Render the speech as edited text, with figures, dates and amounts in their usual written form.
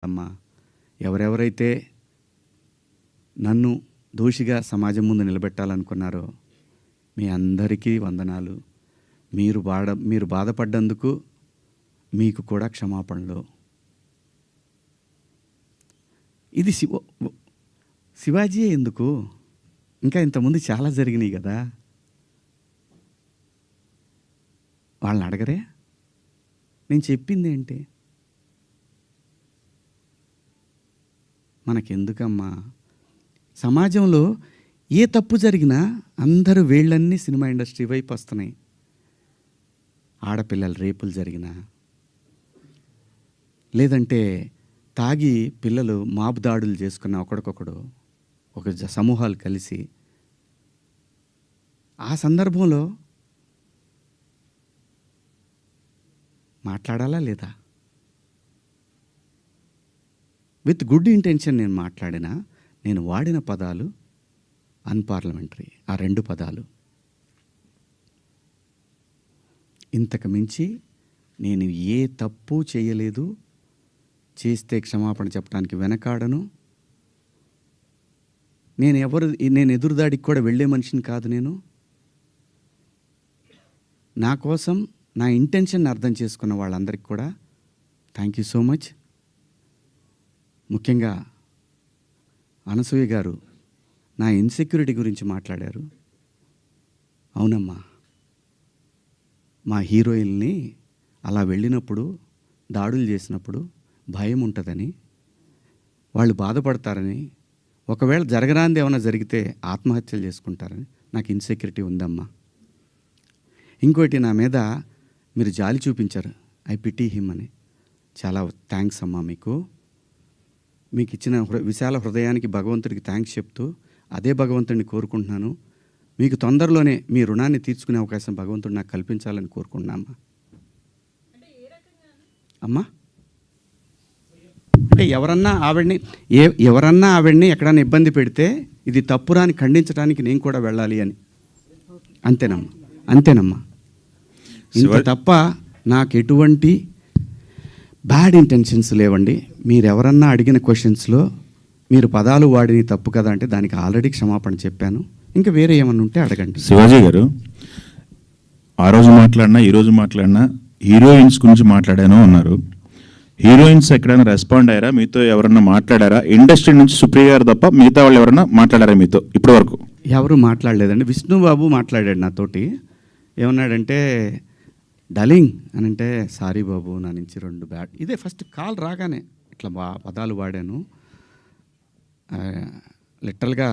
అమ్మా, ఎవరెవరైతే నన్ను దోషిగా సమాజం ముందు నిలబెట్టాలనుకున్నారో మీ అందరికీ వందనాలు. మీరు బాధపడ్డందుకు మీకు కూడా క్షమాపణలు. ఇది శివాజీ ఎందుకు, ఇంకా ఇంతకుముందు చాలా జరిగినాయి కదా. వాళ్ళని అడగరే? నేను చెప్పింది ఏంటి? మనకెందుకమ్మా? సమాజంలో ఏ తప్పు జరిగినా అందరూ వేళ్ళన్నీ సినిమా ఇండస్ట్రీ వైపు వస్తున్నాయి. ఆడపిల్లల రేపులు జరిగినా, లేదంటే తాగి పిల్లలు మాబ్ దాడులు చేసుకున్న ఒకడికొకడు ఒక సమూహాలు కలిసి, ఆ సందర్భంలో మాట్లాడాలా లేదా? విత్ గుడ్ ఇంటెన్షన్ నేను మాట్లాడినా, నేను వాడిన పదాలు అన్పార్లమెంటరీ. ఆ 2 పదాలు. ఇంతకు మించి నేను ఏ తప్పు చేయలేదు. చేస్తే క్షమాపణ చెప్పడానికి వెనకాడను. నేను ఎదురుదాడికి కూడా వెళ్ళే మనిషిని కాదు. నేను నా కోసం నా ఇంటెన్షన్ అర్థం చేసుకున్న వాళ్ళందరికీ కూడా థ్యాంక్ యూ సో మచ్. ముఖ్యంగా అనసూయ గారు నా ఇన్సెక్యూరిటీ గురించి మాట్లాడారు. అవునమ్మా, మా హీరోయిన్ని అలా వెళ్ళినప్పుడు, దాడులు చేసినప్పుడు భయం ఉంటుందని, వాళ్ళు బాధపడతారని, ఒకవేళ జరగరాంది ఏమైనా జరిగితే ఆత్మహత్యలు చేసుకుంటారని నాకు ఇన్సెక్యూరిటీ ఉందమ్మా. ఇంకోటి, నా మీద మీరు జాలి చూపించారు. ఐ పిటీ హిమ్ అని. చాలా థ్యాంక్స్ అమ్మా. మీకు ఇచ్చిన విశాల హృదయానికి భగవంతుడికి థ్యాంక్స్ చెప్తూ, అదే భగవంతుడిని కోరుకుంటున్నాను. మీకు తొందరలోనే మీ రుణాన్ని తీర్చుకునే అవకాశం భగవంతుడు నాకు కల్పించాలని కోరుకుంటున్నామ్మా. అమ్మా, అంటే ఎవరన్నా ఆవిడ్ని ఎక్కడన్నా ఇబ్బంది పెడితే ఇది తప్పురాని ఖండించడానికి నేను కూడా వెళ్ళాలి అని. అంతేనమ్మా. ఇంత తప్ప నాకు ఎటువంటి బ్యాడ్ ఇంటెన్షన్స్ లేవండి. మీరెవరన్నా అడిగిన క్వశ్చన్స్లో మీరు పదాలు వాడిని తప్పు కదా అంటే దానికి ఆల్రెడీ క్షమాపణ చెప్పాను. ఇంకా వేరే ఏమన్నా ఉంటే అడగండి. శివాజీ గారు, ఆ రోజు మాట్లాడినా ఈరోజు మాట్లాడినా హీరోయిన్స్ గురించి మాట్లాడాను అన్నారు. హీరోయిన్స్ ఎక్కడైనా రెస్పాండ్ అయ్యారా? మీతో ఎవరన్నా మాట్లాడారా? ఇండస్ట్రీ నుంచి సుప్రియ గారు తప్ప మిగతా వాళ్ళు ఎవరన్నా మాట్లాడారా మీతో ఇప్పటి వరకు? ఎవరు మాట్లాడలేదండి. విష్ణుబాబు మాట్లాడాడు నాతోటి. ఏమన్నాడంటే, డలింగ్ అని అంటే, సారీ బాబు, నా నుంచి 2 బ్యాడ్. ఇదే ఫస్ట్ కాల్ రాగానే ఇట్లా పదాలు వాడాను. లిటరల్గా